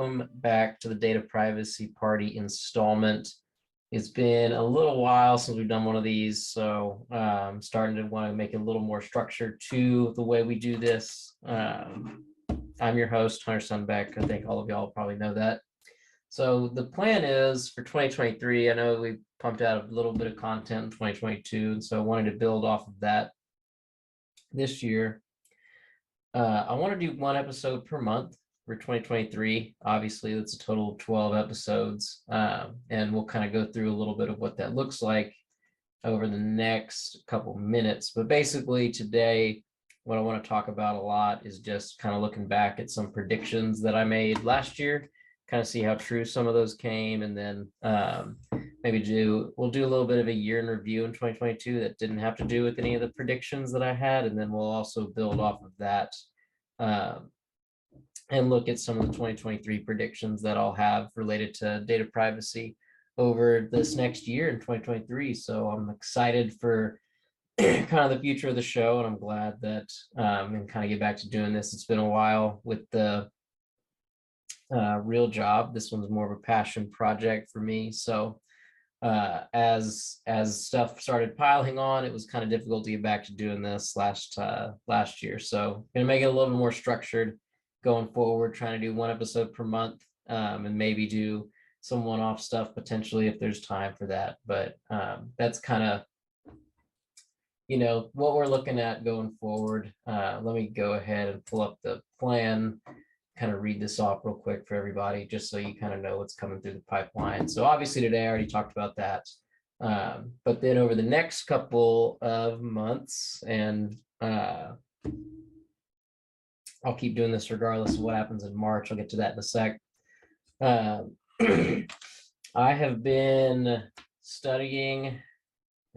welcome back to the Data Privacy Party installment. It's been a little while since we've done one of these, so I'm starting to want to make it a little more structured to the way we do this. I'm your host, Hunter Sunbeck. I think all of y'all probably know that. So the plan is for 2023, I know we pumped out a little bit of content in 2022, and so I wanted to build off of that this year. I want to do one episode per month for 2023. Obviously, that's a total of 12 episodes, and we'll kind of go through a little bit of what that looks like over the next couple minutes. But basically today, what I want to talk about a lot is just kind of looking back at some predictions that I made last year, kind of see how true some of those came, and then we'll do a little bit of a year in review in 2022 that didn't have to do with any of the predictions that I had, and then we'll also build off of that and look at some of the 2023 predictions that I'll have related to data privacy over this next year in 2023. So I'm excited for kind of the future of the show, and I'm glad that and kind of get back to doing this. It's been a while with the real job. This one's more of a passion project for me. So as stuff started piling on, it was kind of difficult to get back to doing this last year. So gonna make it a little bit more structured going forward, trying to do one episode per month, and maybe do some one-off stuff potentially if there's time for that. But that's kind of, what we're looking at going forward. Let me go ahead and pull up the plan, kind of read this off real quick for everybody, just so you kind of know what's coming through the pipeline. So obviously today I already talked about that. But then over the next couple of months, and I'll keep doing this regardless of what happens in March. I'll get to that in a sec. I have been studying,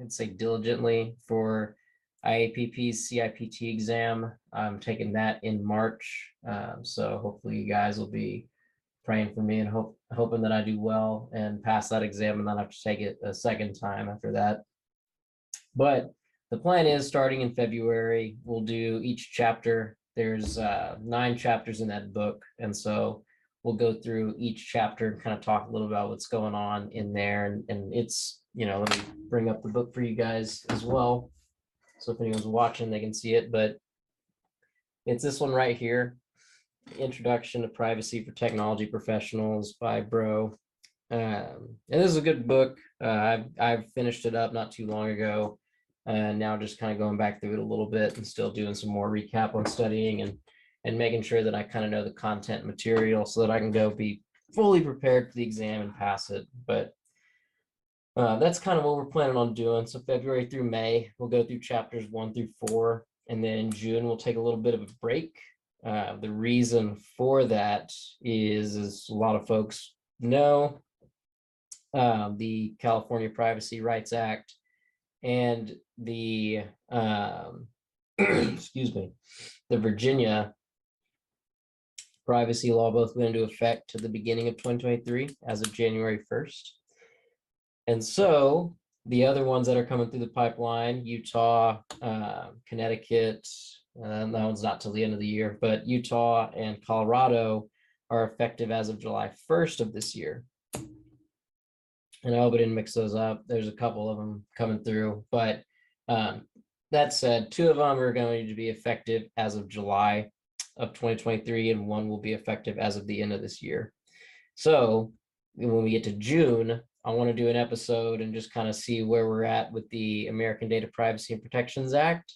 I'd say diligently, for IAPP's CIPT exam. I'm taking that in March. So hopefully you guys will be praying for me and hoping that I do well and pass that exam, and then I have to take it a second time after that. But the plan is, starting in February, we'll do each chapter. There's 9 chapters in that book, and so we'll go through each chapter and kind of talk a little about what's going on in there. And it's, let me bring up the book for you guys as well, so if anyone's watching, they can see it. But it's this one right here, Introduction to Privacy for Technology Professionals by Bro. And this is a good book. I've finished it up not too long ago, and now just kind of going back through it a little bit and still doing some more recap on studying and making sure that I kind of know the content material so that I can go be fully prepared for the exam and pass it. But that's kind of what we're planning on doing. So February through May, we'll go through chapters 1 through 4, and then in June, we'll take a little bit of a break. The reason for that is, as a lot of folks know, the California Privacy Rights Act and the excuse me, the Virginia privacy law both went into effect at the beginning of 2023 as of January 1st. And so the other ones that are coming through the pipeline, Utah, Connecticut, that one's not till the end of the year, but Utah and Colorado are effective as of July 1st of this year. And I hope I didn't mix those up. There's a couple of them coming through, but that said, 2 of them are going to be effective as of July of 2023, and 1 will be effective as of the end of this year. So when we get to June, I want to do an episode and just kind of see where we're at with the American Data Privacy and Protections Act,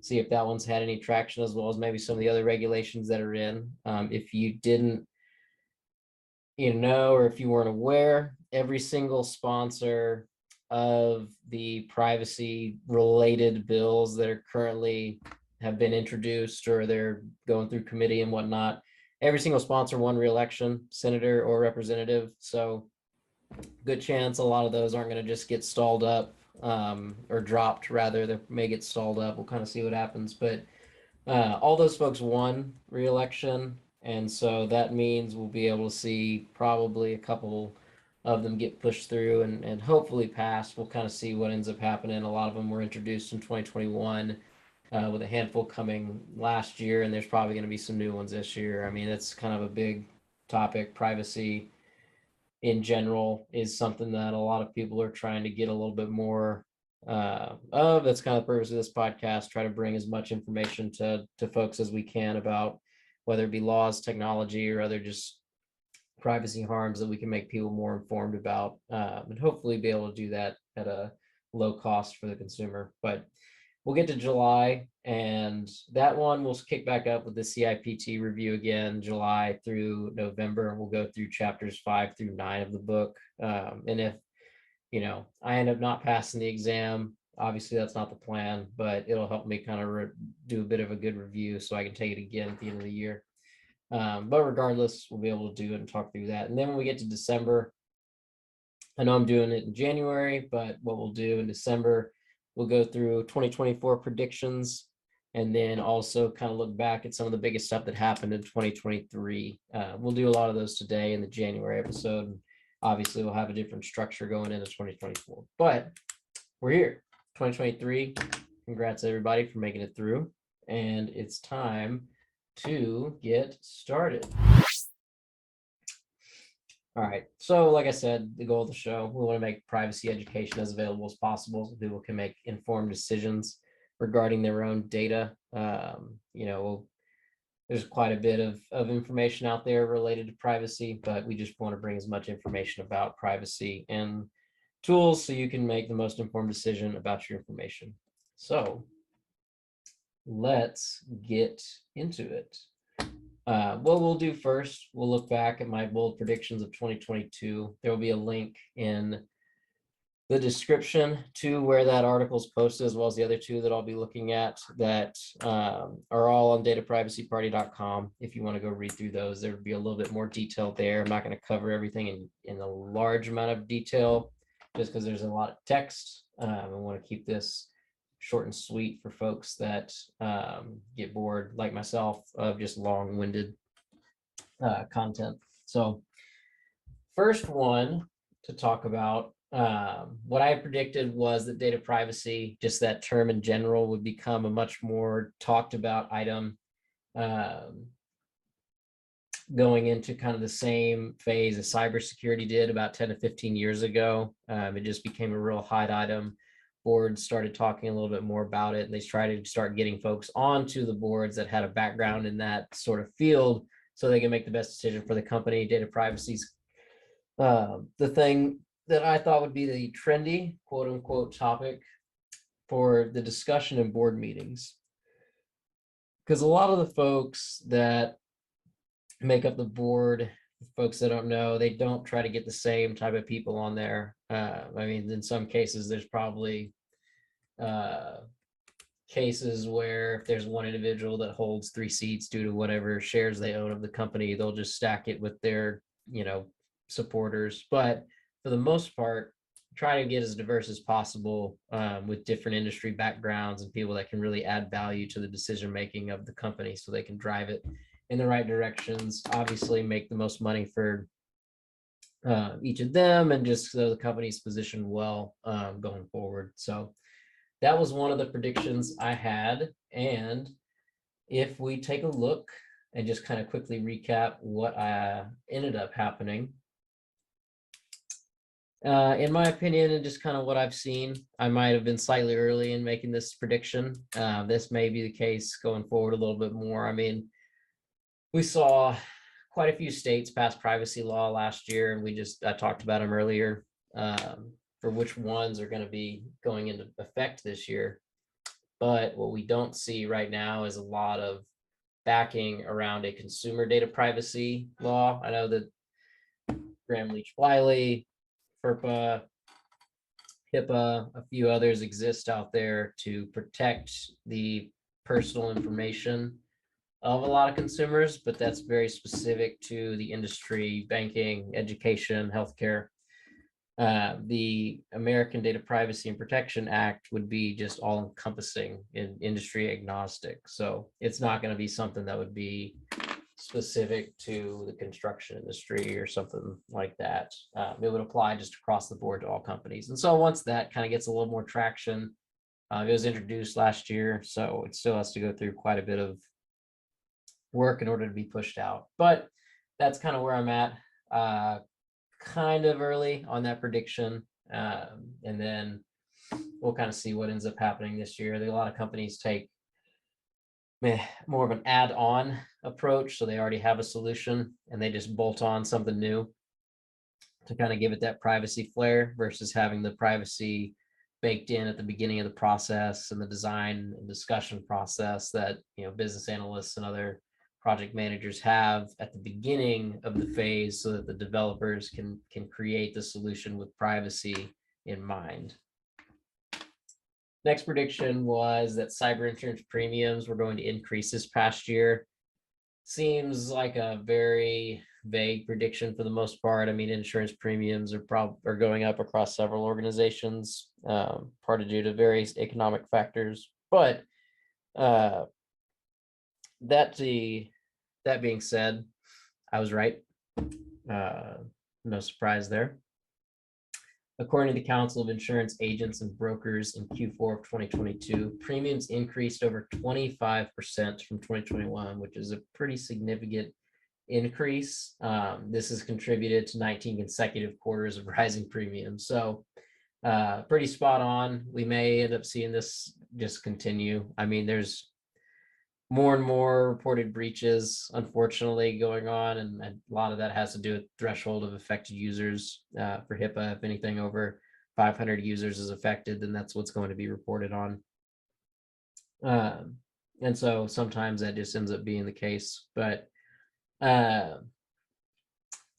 see if that one's had any traction, as well as maybe some of the other regulations that are in. If you didn't, or if you weren't aware, every single sponsor of the privacy related bills that are currently have been introduced, or they're going through committee and whatnot, every single sponsor won re-election, senator or representative. So good chance a lot of those aren't going to just get stalled up, or dropped rather. They may get stalled up. We'll kind of see what happens. But all those folks won re-election, and so that means we'll be able to see probably a couple of them get pushed through and hopefully passed. We'll kind of see what ends up happening. A lot of them were introduced in 2021, with a handful coming last year, and there's probably going to be some new ones this year. I mean, it's kind of a big topic. Privacy in general is something that a lot of people are trying to get a little bit more of. That's kind of the purpose of this podcast, try to bring as much information to folks as we can about whether it be laws, technology, or other just privacy harms that we can make people more informed about, and hopefully be able to do that at a low cost for the consumer. But we'll get to July, and that one we'll kick back up with the CIPT review again, July through November. We'll go through chapters 5 through 9 of the book. And if, I end up not passing the exam, obviously that's not the plan, but it'll help me kind of do a bit of a good review so I can take it again at the end of the year. But regardless, we'll be able to do it and talk through that. And then when we get to December, I know I'm doing it in January, but what we'll do in December, we'll go through 2024 predictions, and then also kind of look back at some of the biggest stuff that happened in 2023. We'll do a lot of those today in the January episode. Obviously, we'll have a different structure going into 2024, but we're here, 2023. Congrats everybody for making it through, and it's time to get started. All right, so like I said, the goal of the show, we want to make privacy education as available as possible so people can make informed decisions regarding their own data. There's quite a bit of information out there related to privacy, but we just want to bring as much information about privacy and tools so you can make the most informed decision about your information. So let's get into it. What we'll do first, we'll look back at my bold predictions of 2022. There will be a link in the description to where that article is posted, as well as the other two that I'll be looking at that are all on dataprivacyparty.com. If you want to go read through those, there will be a little bit more detail there. I'm not going to cover everything in a large amount of detail just because there's a lot of text. I want to keep this short and sweet for folks that get bored, like myself, of just long-winded content. So first one to talk about, what I predicted was that data privacy, just that term in general, would become a much more talked about item going into kind of the same phase as cybersecurity did about 10 to 15 years ago. It just became a real hot item. Boards started talking a little bit more about it, and they tried to start getting folks onto the boards that had a background in that sort of field so they can make the best decision for the company. Data privacy's the thing that I thought would be the trendy, quote unquote, topic for the discussion in board meetings. Because a lot of the folks that make up the board, folks that don't know, they don't try to get the same type of people on there. In some cases, there's probably cases where if there's one individual that holds 3 seats due to whatever shares they own of the company, they'll just stack it with their, supporters. But for the most part, try to get as diverse as possible with different industry backgrounds and people that can really add value to the decision making of the company so they can drive it in the right directions, obviously make the most money for each of them, and just so the company's positioned well going forward. So that was one of the predictions I had. And if we take a look and just kind of quickly recap what ended up happening, in my opinion, and just kind of what I've seen, I might have been slightly early in making this prediction. This may be the case going forward a little bit more. We saw quite a few states pass privacy law last year, and I talked about them earlier for which ones are going to be going into effect this year. But what we don't see right now is a lot of backing around a consumer data privacy law. I know that Gramm-Leach-Bliley, FERPA, HIPAA, a few others exist out there to protect the personal information of a lot of consumers, but that's very specific to the industry, banking, education, healthcare. The American Data Privacy and Protection Act would be just all encompassing and industry agnostic. So it's not going to be something that would be specific to the construction industry or something like that. It would apply just across the board to all companies. And so once that kind of gets a little more traction, it was introduced last year, so it still has to go through quite a bit of work in order to be pushed out. But that's kind of where I'm at. Kind of early on that prediction. And then we'll kind of see what ends up happening this year. A lot of companies take more of an add-on approach. So they already have a solution and they just bolt on something new to kind of give it that privacy flair versus having the privacy baked in at the beginning of the process and the design and discussion process that, you know, business analysts and other project managers have at the beginning of the phase so that the developers can create the solution with privacy in mind. Next prediction was that cyber insurance premiums were going to increase this past year. Seems like a very vague prediction for the most part. I mean, insurance premiums are going up across several organizations, partly due to various economic factors. But that being said, I was right. No surprise there. According to the Council of Insurance Agents and Brokers in Q4 of 2022, premiums increased over 25% from 2021, which is a pretty significant increase. This has contributed to 19 consecutive quarters of rising premiums. So pretty spot on. We may end up seeing this just continue. I mean, there's more and more reported breaches, unfortunately, going on, and a lot of that has to do with threshold of affected users for HIPAA. If anything over 500 users is affected, then that's what's going to be reported on. And so sometimes that just ends up being the case. But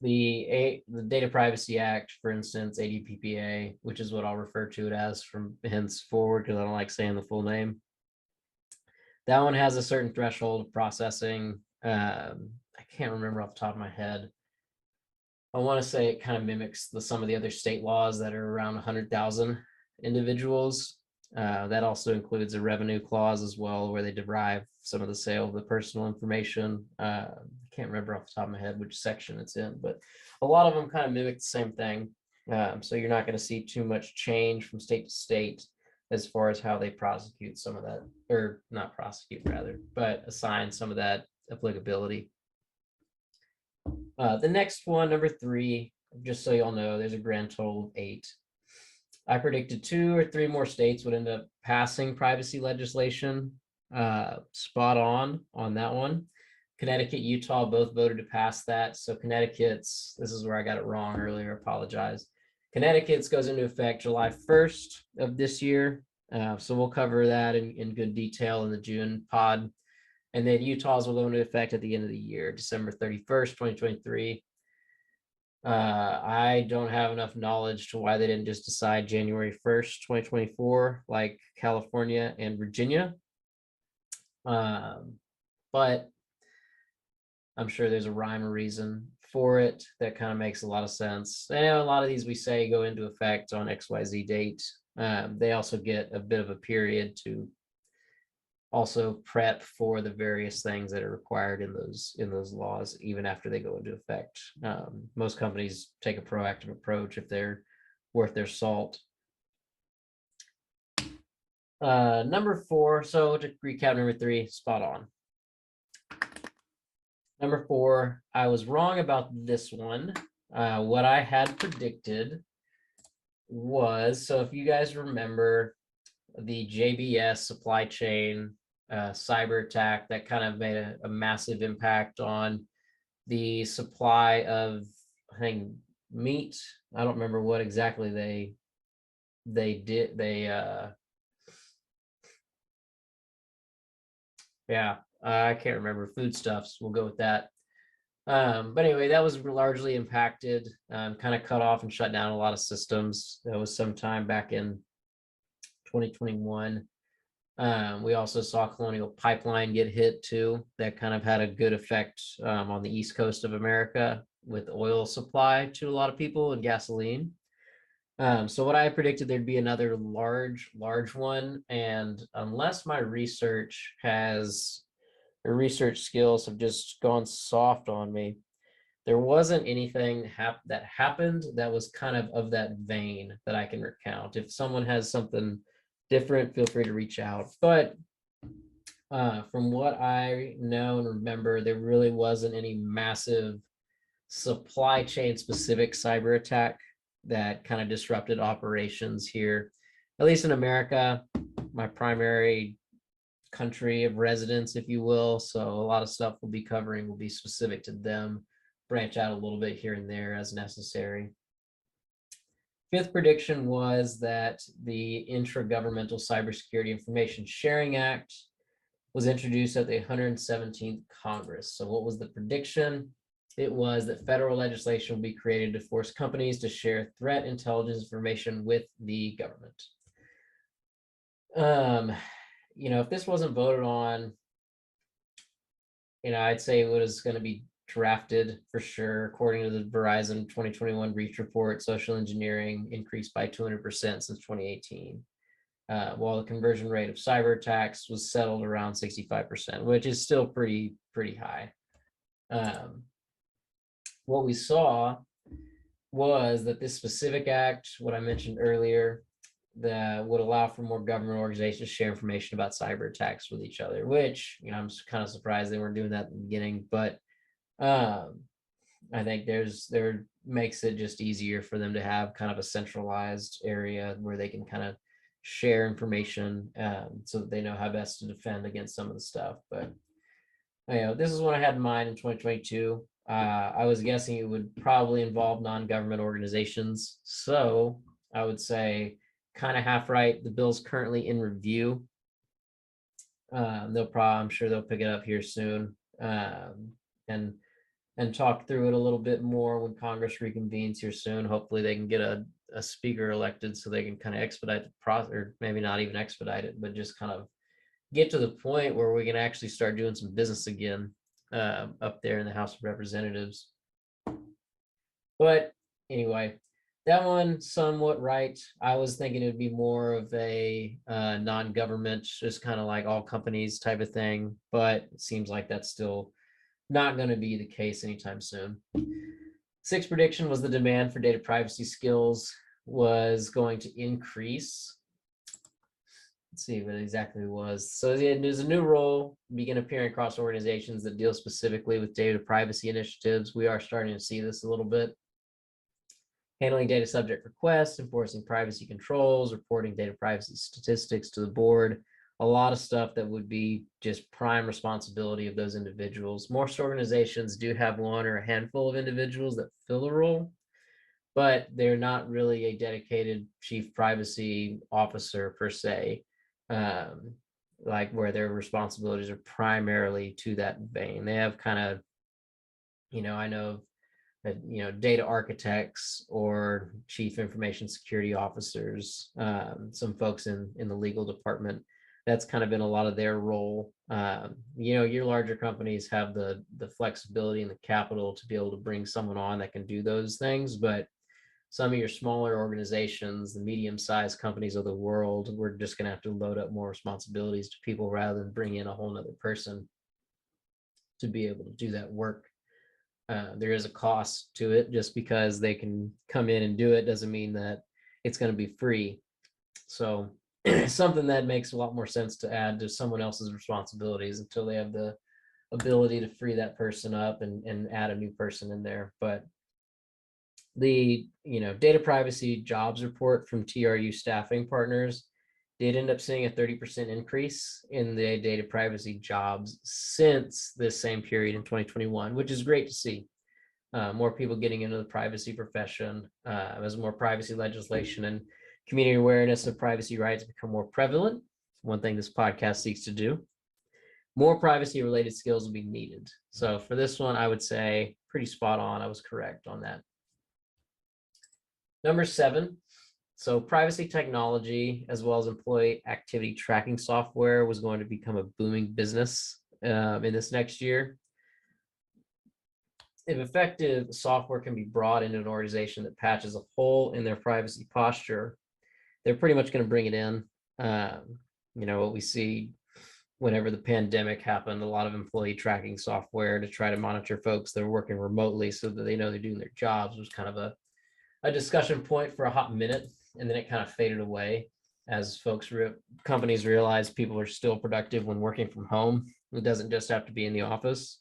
the Data Privacy Act, for instance, ADPPA, which is what I'll refer to it as from henceforward because I don't like saying the full name. That one has a certain threshold of processing. I can't remember off the top of my head. I want to say it kind of mimics some of the other state laws that are around 100,000 individuals. That also includes a revenue clause as well, where they derive some of the sale of the personal information. I can't remember off the top of my head which section it's in, but a lot of them kind of mimic the same thing. So you're not going to see too much change from state to state as far as how they prosecute some of that, or not prosecute rather, but assign some of that applicability. The next one, number 3, just so y'all know, there's a grand total of 8. I predicted 2 or 3 more states would end up passing privacy legislation. Spot on that one. Connecticut, Utah both voted to pass that. So Connecticut's, this is where I got it wrong earlier, apologize. Connecticut's goes into effect July 1st of this year. So we'll cover that in good detail in the June pod. And then Utah's will go into effect at the end of the year, December 31st, 2023. I don't have enough knowledge to why they didn't just decide January 1st, 2024, like California and Virginia. But I'm sure there's a rhyme or reason for it that kind of makes a lot of sense. And a lot of these we say go into effect on XYZ date. They also get a bit of a period to also prep for the various things that are required in those laws, even after they go into effect. Most companies take a proactive approach if they're worth their salt. Number 4, so to recap, number 3, spot on. Number 4, I was wrong about this one. What I had predicted was, so if you guys remember the JBS supply chain cyber attack that kind of made a massive impact on the supply of, I think, meat. I don't remember what exactly they did. I can't remember, foodstuffs. We'll go with that. But anyway, that was largely impacted, kind of cut off and shut down a lot of systems. That was sometime back in 2021. We also saw Colonial Pipeline get hit too. That kind of had a good effect on the East Coast of America with oil supply to a lot of people and gasoline. So what I predicted, there'd be another large one. And unless my research skills have just gone soft on me, there wasn't anything that happened that was kind of that vein that I can recount. If someone has something different, feel free to reach out. But from what I know and remember, there really wasn't any massive supply chain specific cyber attack that kind of disrupted operations here, at least in America, my primary country of residence, if you will. So a lot of stuff we'll be covering will be specific to them, branch out a little bit here and there as necessary. Fifth prediction was that the Intragovernmental Cybersecurity Information Sharing Act was introduced at the 117th Congress. So what was the prediction? It was that federal legislation will be created to force companies to share threat intelligence information with the government. If this wasn't voted on, I'd say it was going to be drafted for sure. According to the Verizon 2021 Reach report, social engineering increased by 200% since 2018. While the conversion rate of cyber attacks was settled around 65%, which is still pretty high. What we saw was that this specific act, what I mentioned earlier, that would allow for more government organizations to share information about cyber attacks with each other, which, I'm kind of surprised they weren't doing that in the beginning, but I think there makes it just easier for them to have kind of a centralized area where they can kind of share information so that they know how best to defend against some of the stuff. But this is what I had in mind in 2022. I was guessing it would probably involve non-government organizations. So I would say kind of half right. The bill's currently in review. I'm sure they'll pick it up here soon and talk through it a little bit more when Congress reconvenes here soon. Hopefully they can get a speaker elected so they can kind of expedite the process, or maybe not even expedite it, but just kind of get to the point where we can actually start doing some business again up there in the House of Representatives. But anyway, that one somewhat right. I was thinking it would be more of a non-government, just kind of like all companies type of thing, but it seems like that's still not going to be the case anytime soon. Sixth prediction was the demand for data privacy skills was going to increase. Let's see what exactly it was. So there's a new role begin appearing across organizations that deal specifically with data privacy initiatives. We are starting to see this a little bit. Handling data subject requests, enforcing privacy controls, reporting data privacy statistics to the board. A lot of stuff that would be just prime responsibility of those individuals. Most organizations do have one or a handful of individuals that fill the role, but they're not really a dedicated chief privacy officer per se, like where their responsibilities are primarily to that vein. They have kind of, I know that, data architects or chief information security officers, some folks in the legal department. That's kind of been a lot of their role. Your larger companies have the flexibility and the capital to be able to bring someone on that can do those things, but some of your smaller organizations, the medium-sized companies of the world, we're just going to have to load up more responsibilities to people rather than bring in a whole nother person to be able to do that work. There is a cost to it. Just because they can come in and do it doesn't mean that it's going to be free. So something that makes a lot more sense to add to someone else's responsibilities until they have the ability to free that person up and add a new person in there. But the data privacy jobs report from TRU staffing partners did end up seeing a 30% increase in the data privacy jobs since this same period in 2021, which is great to see. More people getting into the privacy profession as more privacy legislation and community awareness of privacy rights become more prevalent. One thing this podcast seeks to do. More privacy related skills will be needed. So for this one, I would say pretty spot on. I was correct on that. Number 7, so privacy technology as well as employee activity tracking software was going to become a booming business in this next year. If effective software can be brought into an organization that patches a hole in their privacy posture, they're pretty much going to bring it in. What we see whenever the pandemic happened, a lot of employee tracking software to try to monitor folks that are working remotely so that they know they're doing their jobs was kind of a discussion point for a hot minute, and then it kind of faded away as companies realize people are still productive when working from home. It doesn't just have to be in the office.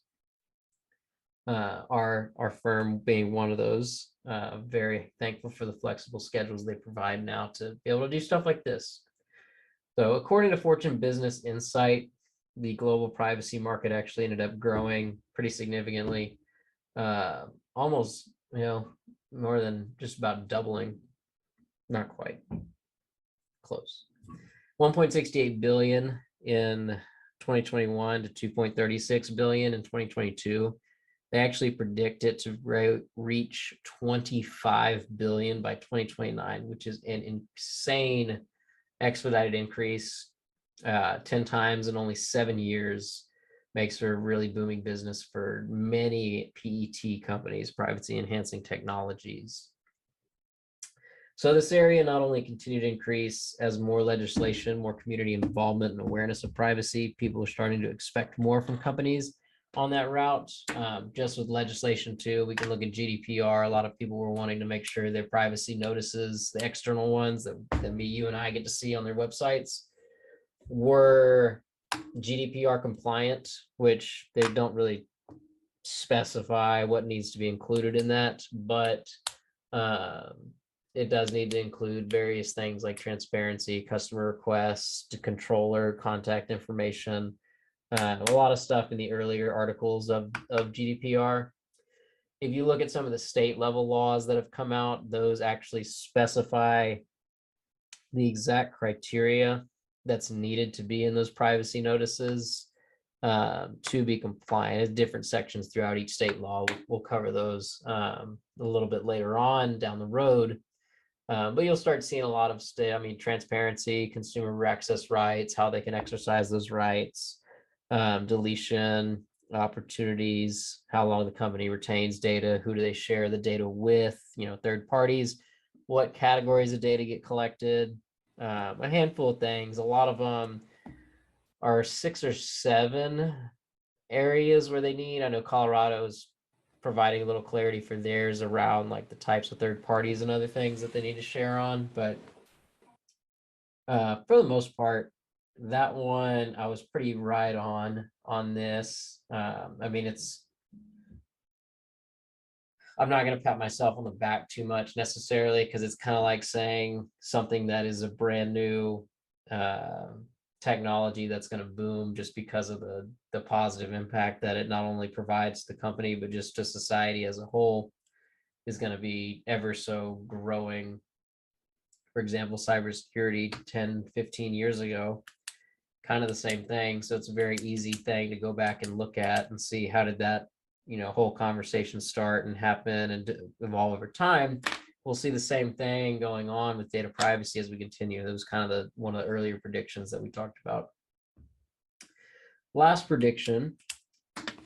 our firm being one of those. Very thankful for the flexible schedules they provide now to be able to do stuff like this. So according to Fortune Business Insight, the global privacy market actually ended up growing pretty significantly, almost, more than just about doubling, not quite, close. 1.68 billion in 2021 to 2.36 billion in 2022. They actually predict it to reach 25 billion by 2029, which is an insane expedited increase, 10 times in only 7 years. Makes for a really booming business for many PET companies, privacy enhancing technologies. So this area not only continued to increase as more legislation, more community involvement and awareness of privacy, people are starting to expect more from companies on that route. Just with legislation too, we can look at GDPR. A lot of people were wanting to make sure their privacy notices, the external ones that you and I get to see on their websites, were GDPR compliant, which they don't really specify what needs to be included in that, but it does need to include various things like transparency, customer requests, to controller contact information, a lot of stuff in the earlier articles of GDPR. If you look at some of the state level laws that have come out, those actually specify the exact criteria that's needed to be in those privacy notices to be compliant. There's different sections throughout each state law. We'll cover those a little bit later on down the road. But you'll start seeing a lot of transparency, consumer access rights, how they can exercise those rights, deletion opportunities, how long the company retains data, who do they share the data with, third parties, what categories of data get collected, a handful of things. A lot of them are 6 or 7 areas where they need. I know Colorado is providing a little clarity for theirs around like the types of third parties and other things that they need to share on. But for the most part, that one I was pretty right on this. I'm not going to pat myself on the back too much necessarily, because it's kind of like saying something that is a brand new technology that's going to boom just because of the positive impact that it not only provides the company, but just to society as a whole is going to be ever so growing. For example, cybersecurity 10, 15 years ago, kind of the same thing. So it's a very easy thing to go back and look at and see how did that whole conversation start and happen and evolve over time. We'll see the same thing going on with data privacy as we continue. It was kind of one of the earlier predictions that we talked about. Last prediction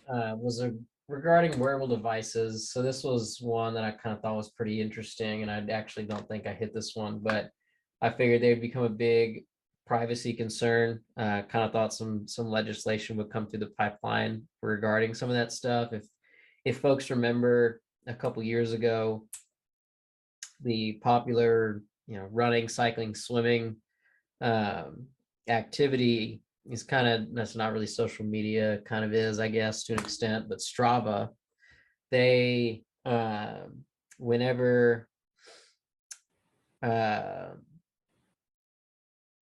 was regarding wearable devices. So this was one that I kind of thought was pretty interesting, and I actually don't think I hit this one, but I figured they'd become a big privacy concern. Kind of thought some legislation would come through the pipeline regarding some of that stuff. If folks remember a couple years ago, the popular running, cycling, swimming activity is that's not really social media, kind of is, I guess, to an extent, but Strava, they whenever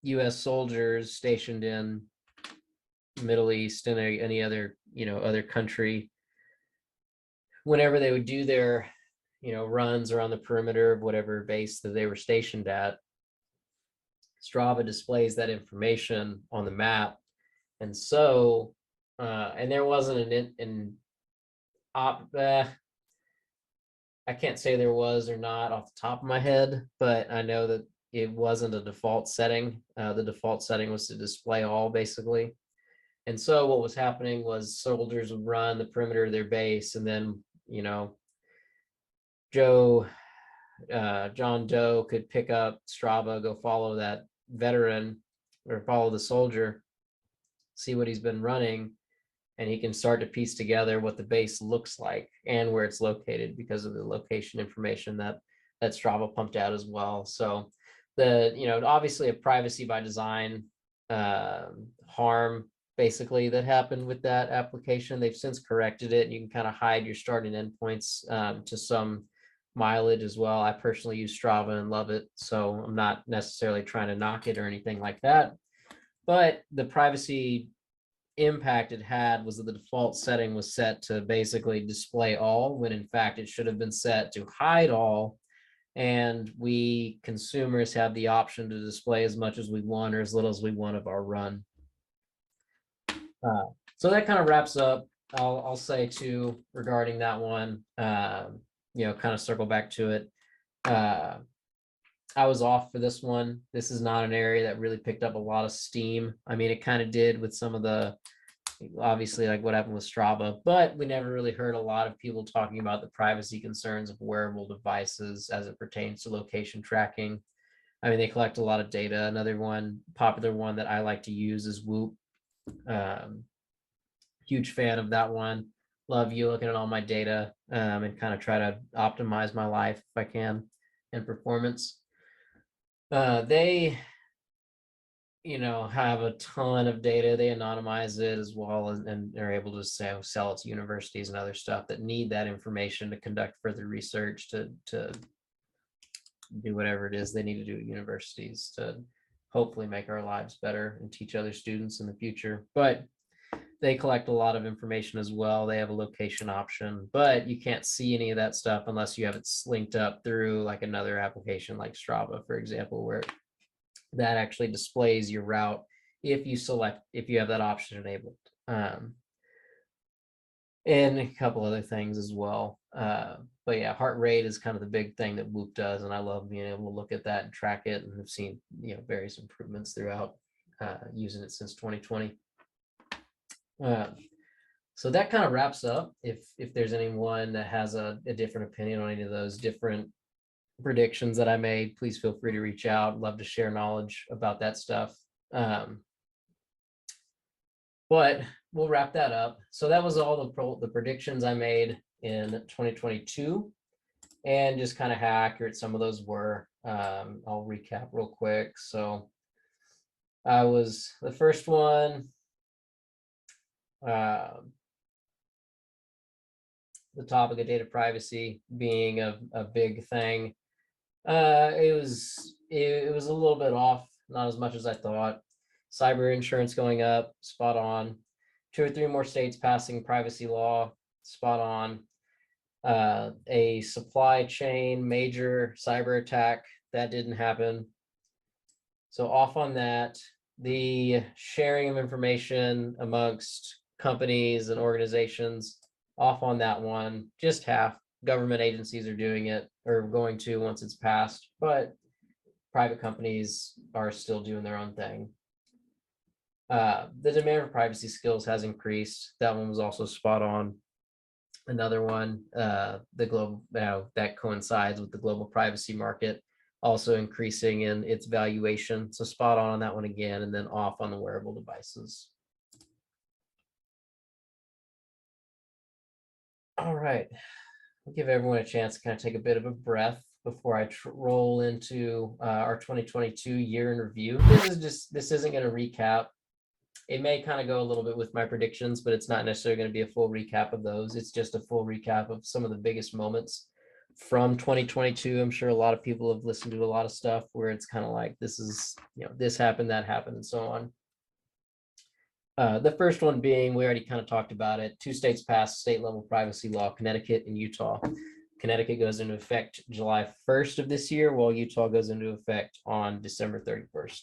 U.S. soldiers stationed in Middle East and any other other country, whenever they would do their runs around the perimeter of whatever base that they were stationed at, Strava displays that information on the map. And so and there wasn't I can't say there was or not off the top of my head, but I know that it wasn't a default setting. The default setting was to display all, basically. And so what was happening was soldiers would run the perimeter of their base, and then John Doe could pick up Strava, go follow that veteran or follow the soldier, see what he's been running, and he can start to piece together what the base looks like and where it's located because of the location information that Strava pumped out as well. So obviously a privacy by design harm basically that happened with that application. They've since corrected it, and you can kind of hide your start and end points to some mileage as well. I personally use Strava and love it, so I'm not necessarily trying to knock it or anything like that. But the privacy impact it had was that the default setting was set to basically display all, when in fact it should have been set to hide all. And we consumers have the option to display as much as we want or as little as we want of our run. So that kind of wraps up. I'll say too regarding that one, kind of circle back to it. I was off for this one. This is not an area that really picked up a lot of steam. I mean, it kind of did with some of the, obviously, like what happened with Strava, but we never really heard a lot of people talking about the privacy concerns of wearable devices as it pertains to location tracking. I mean, they collect a lot of data. Another one, popular one that I like to use is Whoop. Huge fan of that one. Love you looking at all my data and kind of try to optimize my life if I can and performance. They have a ton of data. They anonymize it as well, and they're able to sell it to universities and other stuff that need that information to conduct further research, to do whatever it is they need to do at universities to hopefully make our lives better and teach other students in the future. But they collect a lot of information as well. They have a location option, but you can't see any of that stuff unless you have it linked up through like another application like Strava, for example, where that actually displays your route if you have that option enabled. And a couple other things as well. But yeah, heart rate is kind of the big thing that Whoop does, and I love being able to look at that and track it, and have seen various improvements throughout using it since 2020. So that kind of wraps up. If there's anyone that has a different opinion on any of those different predictions that I made, please feel free to reach out. Love to share knowledge about that stuff. But we'll wrap that up. So that was all the predictions I made in 2022, and just kind of how accurate some of those were. I'll recap real quick. So I was the first one. The topic of data privacy being a big thing. It was a little bit off, not as much as I thought. Cyber insurance going up, spot on. 2 or 3 more states passing privacy law, spot on. A supply chain major cyber attack, that didn't happen. So off on that. The sharing of information amongst companies and organizations, off on that one, just half. Government agencies are doing it, or going to once it's passed, but private companies are still doing their own thing. The demand for privacy skills has increased. That one was also spot on. Another one, the global, that coincides with the global privacy market also increasing in its valuation. So spot on that one again, and then off on the wearable devices. All right, I'll give everyone a chance to kind of take a bit of a breath before I roll into our 2022 year in review. This isn't going to recap. It may kind of go a little bit with my predictions, but it's not necessarily going to be a full recap of those. It's just a full recap of some of the biggest moments from 2022. I'm sure a lot of people have listened to a lot of stuff where it's kind of like, this is, this happened, that happened, and so on. The first one being, we already kind of talked about it. 2 states passed state level privacy law, Connecticut and Utah. Connecticut goes into effect July 1st of this year, while Utah goes into effect on December 31st.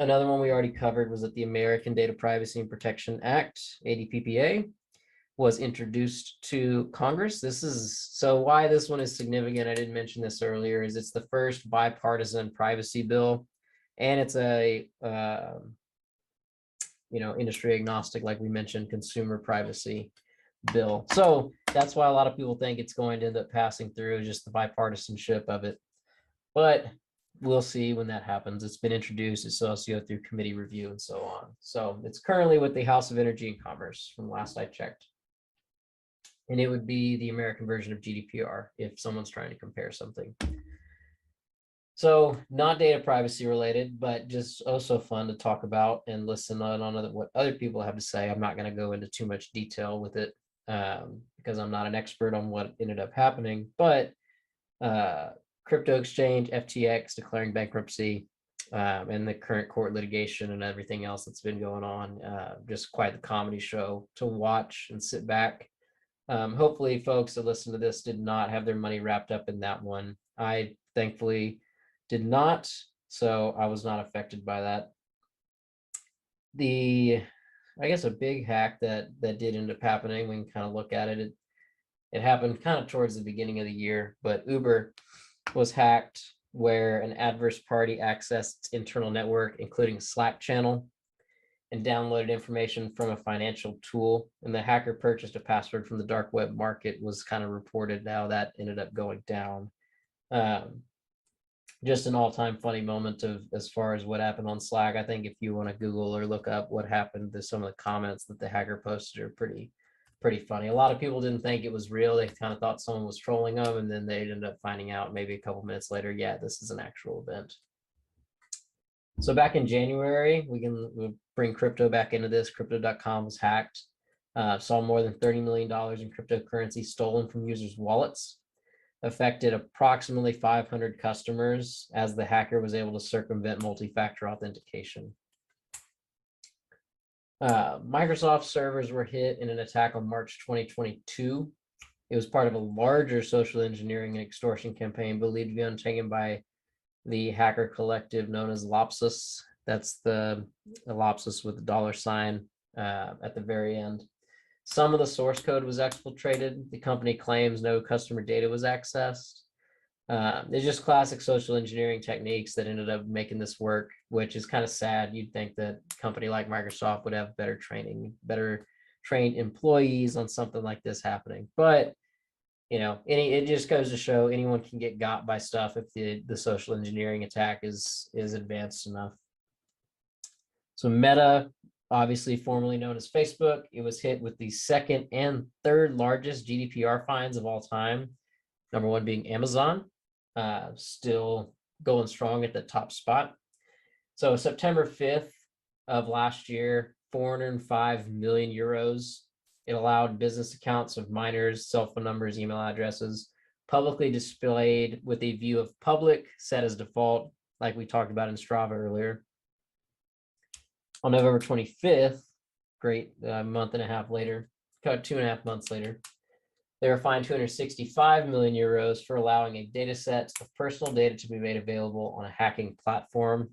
Another one we already covered was that the American Data Privacy and Protection Act, ADPPA, was introduced to Congress. So why this one is significant, I didn't mention this earlier, is it's the first bipartisan privacy bill, and it's a industry agnostic, like we mentioned, consumer privacy bill. So that's why a lot of people think it's going to end up passing through, just the bipartisanship of it. But we'll see when that happens. It's been introduced, it's also go through committee review and so on. So it's currently with the House of Energy and Commerce from last I checked. And it would be the American version of GDPR if someone's trying to compare something. So not data privacy related, but just also fun to talk about and listen on what other people have to say. I'm not going to go into too much detail with it because I'm not an expert on what ended up happening. But crypto exchange FTX declaring bankruptcy and the current court litigation and everything else that's been going on. Just quite the comedy show to watch and sit back. Hopefully, folks that listen to this did not have their money wrapped up in that one. I thankfully did not, so I was not affected by that. I guess a big hack that did end up happening, we can kind of look at it. It happened kind of towards the beginning of the year, but Uber was hacked where an adverse party accessed its internal network, including a Slack channel, and downloaded information from a financial tool. And the hacker purchased a password from the dark web market, was kind of reported how that ended up going down. Just an all-time funny moment of as far as what happened on Slack. I think if you want to Google or look up what happened, there's some of the comments that the hacker posted are pretty funny. A lot of people didn't think it was real. They kind of thought someone was trolling them, and then they ended up finding out maybe a couple minutes later, yeah, this is an actual event. So back in January, we'll bring crypto back into this. Crypto.com was hacked. Saw more than $30 million in cryptocurrency stolen from users' wallets. Affected approximately 500 customers as the hacker was able to circumvent multi-factor authentication. Microsoft servers were hit in an attack on March 2022. It was part of a larger social engineering and extortion campaign believed to be undertaken by the hacker collective known as Lopsus. That's the Lopsus with the $sign at the very end. Some of the source code was exfiltrated. The company claims no customer data was accessed. It's just classic social engineering techniques that ended up making this work, which is kind of sad. You'd think that a company like Microsoft would have better training, better trained employees on something like this happening. But it just goes to show anyone can get got by stuff if the social engineering attack is advanced enough. So Meta, obviously formerly known as Facebook, it was hit with the second and third largest GDPR fines of all time. Number one being Amazon, still going strong at the top spot. So September 5th of last year, 405 million euros. It allowed business accounts of minors, cell phone numbers, email addresses, publicly displayed with a view of public set as default, like we talked about in Strava earlier. On November 25th, great, month and a half later, 2.5 months later, they were fined 265 million euros for allowing a data set of personal data to be made available on a hacking platform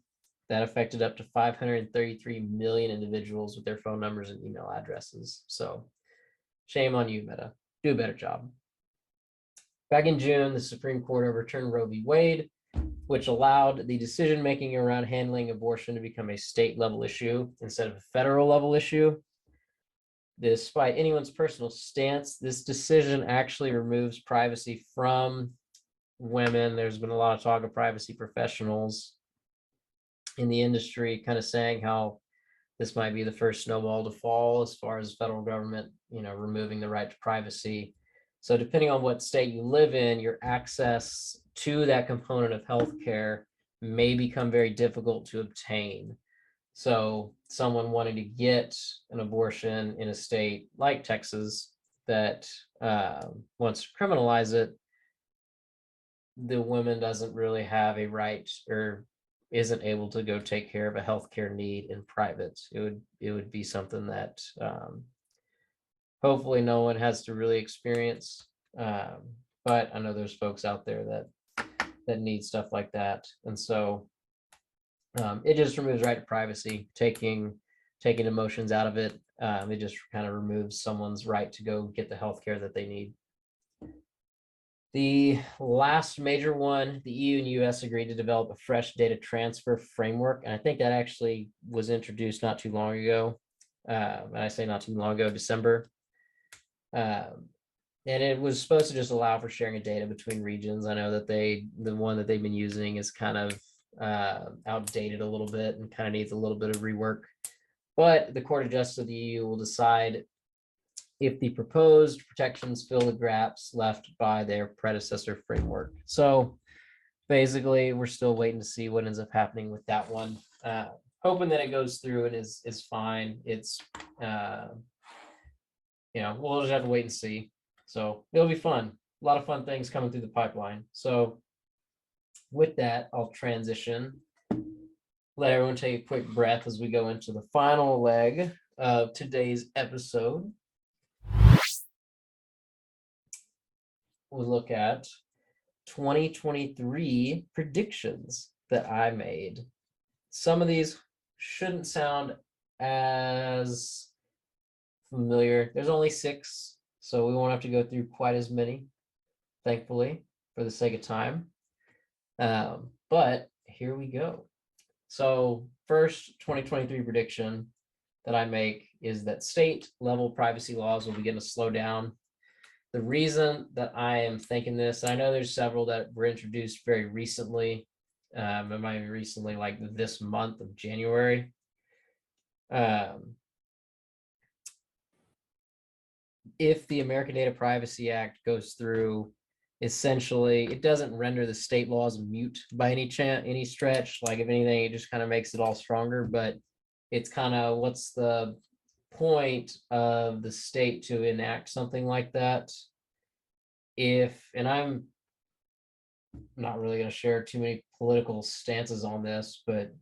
that affected up to 533 million individuals with their phone numbers and email addresses. So shame on you, Meta. Do a better job. Back in June, the Supreme Court overturned Roe v. Wade, which allowed the decision-making around handling abortion to become a state-level issue instead of a federal-level issue. Despite anyone's personal stance, this decision actually removes privacy from women. There's been a lot of talk of privacy professionals in the industry kind of saying how this might be the first snowball to fall as far as federal government, removing the right to privacy. So depending on what state you live in, your access to that component of healthcare may become very difficult to obtain. So someone wanting to get an abortion in a state like Texas that wants to criminalize it, the woman doesn't really have a right or isn't able to go take care of a healthcare need in private. It would be something that hopefully no one has to really experience. But I know there's folks out there that need stuff like that. And so it just removes right to privacy, taking emotions out of it. It just kind of removes someone's right to go get the healthcare that they need. The last major one, the EU and US agreed to develop a fresh data transfer framework. And I think that actually was introduced not too long ago. And I say not too long ago, December. And it was supposed to just allow for sharing of data between regions. I know that the one that they've been using is kind of outdated a little bit and kind of needs a little bit of rework. But the Court of Justice of the EU will decide if the proposed protections fill the gaps left by their predecessor framework. So basically, we're still waiting to see what ends up happening with that one. Hoping that it goes through and is fine. It's we'll just have to wait and see. So it'll be fun. A lot of fun things coming through the pipeline. So with that, I'll transition. Let everyone take a quick breath as we go into the final leg of today's episode. We'll look at 2023 predictions that I made. Some of these shouldn't sound as familiar. There's only 6, so we won't have to go through quite as many, thankfully, for the sake of time. But here we go. So first 2023 prediction that I make is that state level privacy laws will begin to slow down. The reason that I am thinking this, I know there's several that were introduced very recently, it might be recently, like this month of January. If the American Data Privacy Act goes through, essentially, it doesn't render the state laws mute by any stretch. Like, if anything, it just kind of makes it all stronger. But it's kind of, what's the point of the state to enact something like that? And I'm not really going to share too many political stances on this, but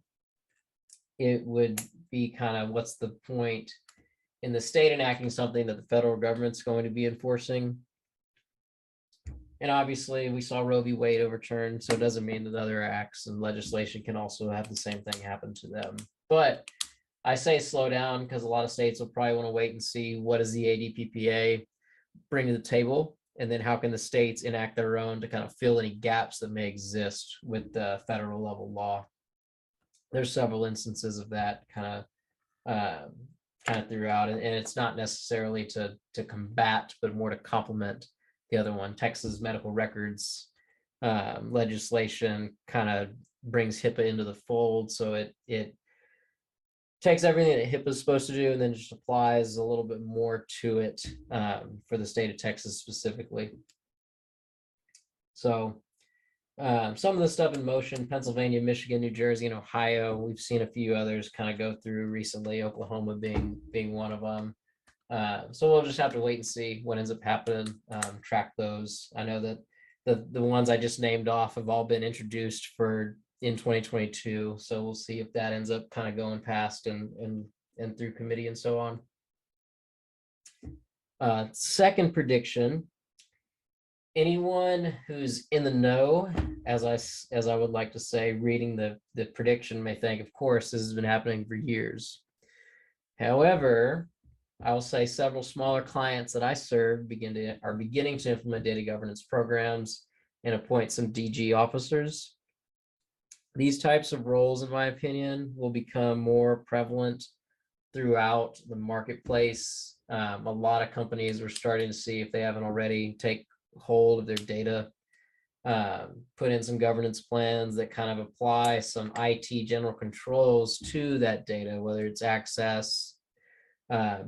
it would be kind of, what's the point in the state enacting something that the federal government's going to be enforcing? And obviously, we saw Roe v. Wade overturned, so it doesn't mean that other acts and legislation can also have the same thing happen to them. But I say slow down because a lot of states will probably want to wait and see what does the ADPPA bring to the table, and then how can the states enact their own to kind of fill any gaps that may exist with the federal level law. There's several instances of that kind of throughout, and it's not necessarily to combat, but more to complement the other one. Texas medical records legislation kind of brings HIPAA into the fold, so it takes everything that HIPAA is supposed to do and then just applies a little bit more to it for the state of Texas specifically. So some of the stuff in motion: Pennsylvania, Michigan, New Jersey, and Ohio. We've seen a few others kind of go through recently, Oklahoma being one of them. So we'll just have to wait and see what ends up happening, track those. I know that the ones I just named off have all been introduced in 2022. So we'll see if that ends up kind of going past and through committee and so on. Second prediction: anyone who's in the know, as I would like to say, reading the prediction may think, of course, this has been happening for years. However, I will say several smaller clients that I serve are beginning to implement data governance programs and appoint some DG officers. These types of roles, in my opinion, will become more prevalent throughout the marketplace. A lot of companies are starting to see, if they haven't already, take hold of their data, put in some governance plans that kind of apply some IT general controls to that data, whether it's access,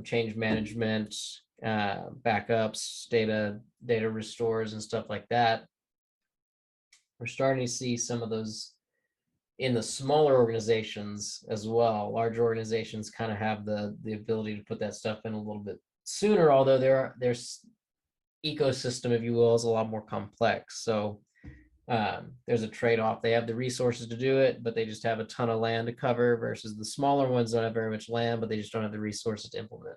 change management, backups, data restores, and stuff like that. We're starting to see some of those in the smaller organizations as well. Larger organizations kind of have the ability to put that stuff in a little bit sooner, although their ecosystem, if you will, is a lot more complex. So there's a trade-off. They have the resources to do it, but they just have a ton of land to cover, versus the smaller ones don't have very much land, but they just don't have the resources to implement.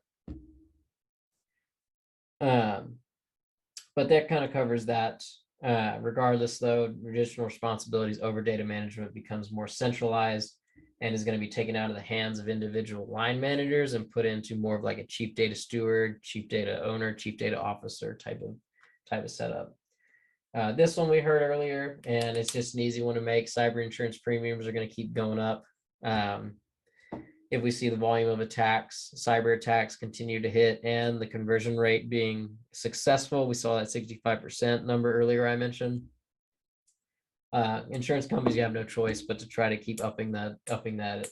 But that kind of covers that. Regardless, though, additional responsibilities over data management becomes more centralized and is going to be taken out of the hands of individual line managers and put into more of like a chief data steward, chief data owner, chief data officer type of setup. This one we heard earlier, and it's just an easy one to make. Cyber insurance premiums are going to keep going up. If we see the volume of attacks, cyber attacks continue to hit, and the conversion rate being successful, we saw that 65% number earlier I mentioned. Insurance companies, you have no choice but to try to keep upping that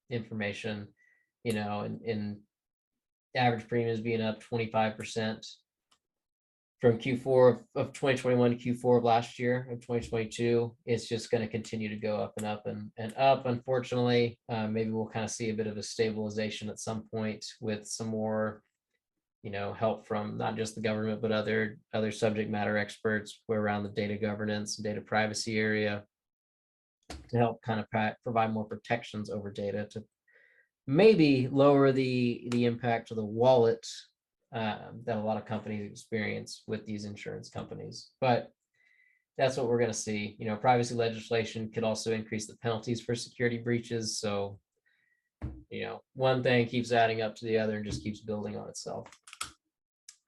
information. In average premiums being up 25%. from Q4 of 2021 to Q4 of last year of 2022. It's just going to continue to go up and up and up. Unfortunately, maybe we'll kind of see a bit of a stabilization at some point with some more, help from not just the government, but other subject matter experts around the data governance and data privacy area to help kind of provide more protections over data to maybe lower the impact of the wallet that a lot of companies experience with these insurance companies. But that's what we're going to see. Privacy legislation could also increase the penalties for security breaches. So, one thing keeps adding up to the other and just keeps building on itself.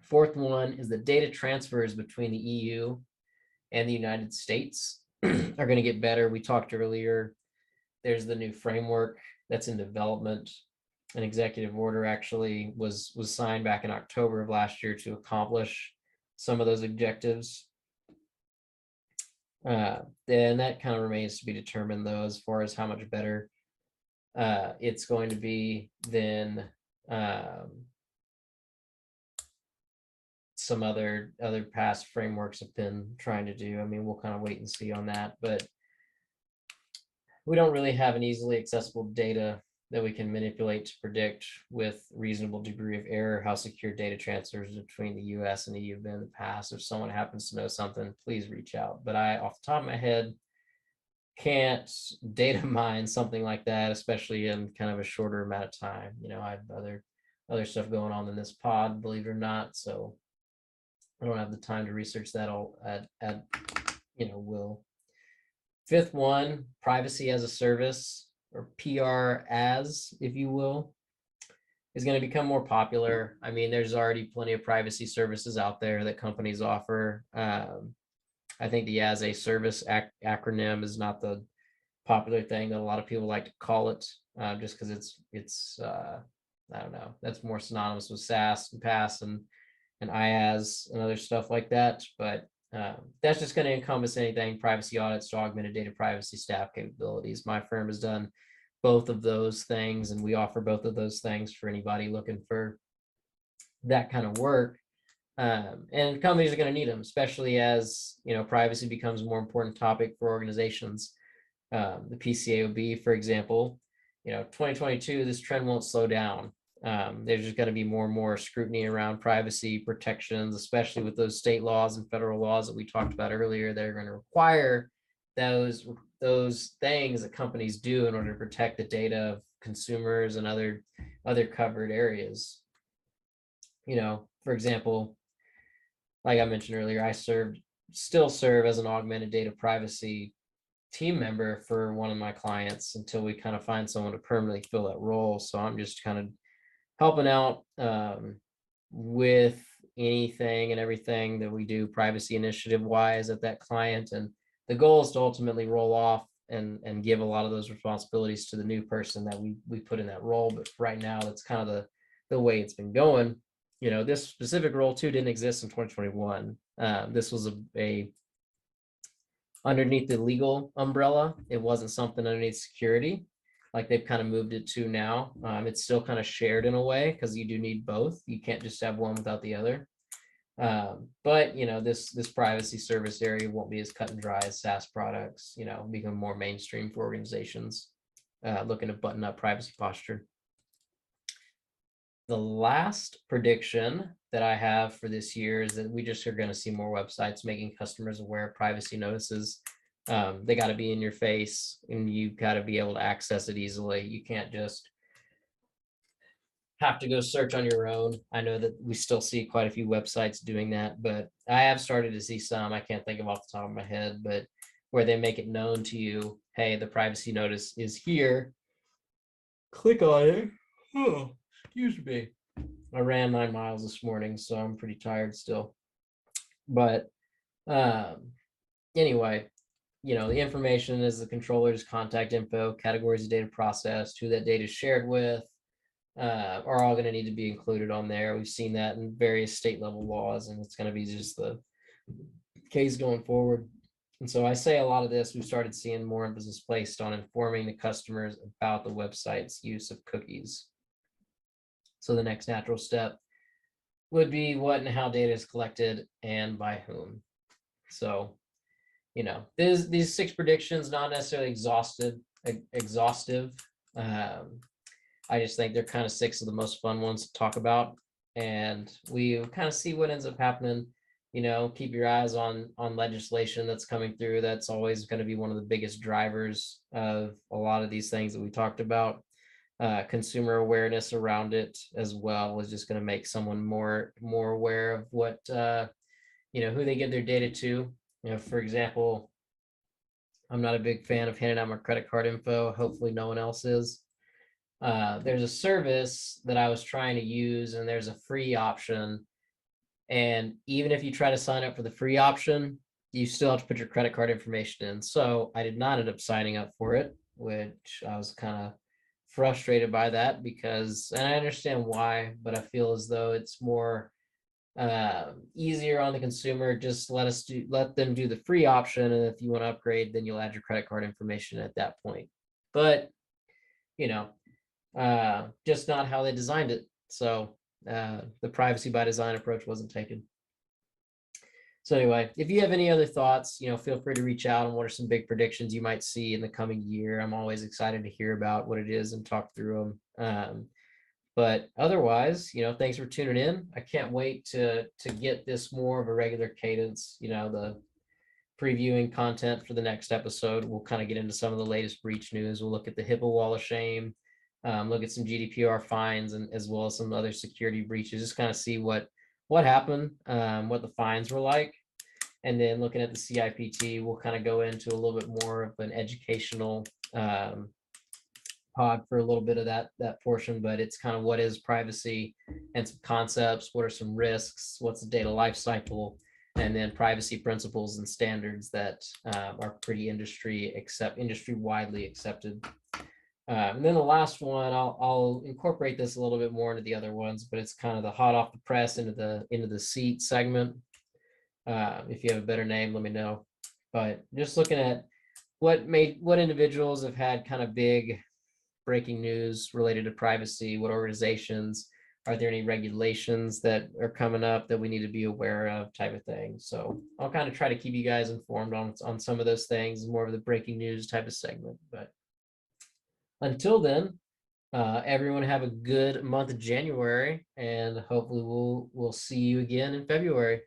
Fourth one is that data transfers between the EU and the United States are going to get better. We talked earlier, there's the new framework that's in development. An executive order actually was signed back in October of last year to accomplish some of those objectives. Then that kind of remains to be determined, though, as far as how much better it's going to be than some other past frameworks have been trying to do. I mean, we'll kind of wait and see on that, but we don't really have an easily accessible data that we can manipulate to predict with reasonable degree of error how secure data transfers between the US and EU have been in the past. If someone happens to know something, please reach out. But I, off the top of my head, can't data mine something like that, especially in kind of a shorter amount of time. I have other stuff going on in this pod, believe it or not. So I don't have the time to research that all at will. Fifth one, privacy as a service, or PR as, if you will, is going to become more popular. I mean, there's already plenty of privacy services out there that companies offer. I think the as a service acronym is not the popular thing that a lot of people like to call it, just because it's I don't know, that's more synonymous with SaaS and PaaS and IaaS and other stuff like that. But that's just going to encompass anything privacy audits to augmented data privacy staff capabilities. My firm has done both of those things, and we offer both of those things for anybody looking for that kind of work. And companies are going to need them, especially as privacy becomes a more important topic for organizations. The PCAOB, for example, 2022, this trend won't slow down. There's just going to be more and more scrutiny around privacy protections, especially with those state laws and federal laws that we talked about earlier that are going to require those things that companies do in order to protect the data of consumers and other covered areas. For example, like I mentioned earlier, I still serve as an augmented data privacy team member for one of my clients until we kind of find someone to permanently fill that role. So I'm just kind of helping out with anything and everything that we do privacy initiative wise at that client. And the goal is to ultimately roll off and give a lot of those responsibilities to the new person that we put in that role. But right now, that's kind of the way it's been going. This specific role too didn't exist in 2021. This was a underneath the legal umbrella. It wasn't something underneath security, like they've kind of moved it to now. It's still kind of shared in a way because you do need both. You can't just have one without the other. But this privacy service area won't be as cut and dry as SaaS products. Become more mainstream for organizations looking to button up privacy posture. The last prediction that I have for this year is that we just are going to see more websites making customers aware of privacy notices. They got to be in your face and you got to be able to access it easily. You can't just have to go search on your own. I know that we still see quite a few websites doing that, but I have started to see some, I can't think of off the top of my head, but where they make it known to you, hey, the privacy notice is here. Click on it. Oh, excuse me. I ran 9 miles this morning, so I'm pretty tired still. But anyway, the information is the controller's contact info, categories of data processed, who that data is shared with, are all going to need to be included on there. We've seen that in various state level laws, and it's going to be just the case going forward. And so I say a lot of this, we've started seeing more emphasis placed on informing the customers about the website's use of cookies. So the next natural step would be what and how data is collected and by whom. So, these 6 predictions, not necessarily exhaustive. I just think they're kind of 6 of the most fun ones to talk about, and we kind of see what ends up happening. Keep your eyes on legislation that's coming through. That's always going to be one of the biggest drivers of a lot of these things that we talked about. Consumer awareness around it as well is just going to make someone more aware of what who they give their data to. For example, I'm not a big fan of handing out my credit card info. Hopefully no one else is. There's a service that I was trying to use, and there's a free option. And even if you try to sign up for the free option, you still have to put your credit card information in. So I did not end up signing up for it, which I was kind of frustrated by that, because, and I understand why, but I feel as though it's more easier on the consumer. Just let them do the free option, and if you want to upgrade, then you'll add your credit card information at that point. But just not how they designed it. So the privacy by design approach wasn't taken. So anyway, if you have any other thoughts, feel free to reach out on what are some big predictions you might see in the coming year. I'm always excited to hear about what it is and talk through them. But otherwise, thanks for tuning in. I can't wait to get this more of a regular cadence. The previewing content for the next episode, we'll kind of get into some of the latest breach news. We'll look at the HIPAA wall of shame, look at some GDPR fines, and as well as some other security breaches. Just kind of see what happened, what the fines were like, and then looking at the CIPT, we'll kind of go into a little bit more of an educational pod for a little bit of that portion. But it's kind of what is privacy and some concepts, what are some risks, what's the data life cycle, and then privacy principles and standards that are pretty industry widely accepted. And then the last one, I'll incorporate this a little bit more into the other ones, but it's kind of the hot off the press into the seat segment. If you have a better name, let me know. But just looking at what individuals have had kind of big breaking news related to privacy, what organizations, are there any regulations that are coming up that we need to be aware of, type of thing. So I'll kind of try to keep you guys informed on some of those things, more of the breaking news type of segment. But until then, everyone have a good month of January, and hopefully we'll see you again in February.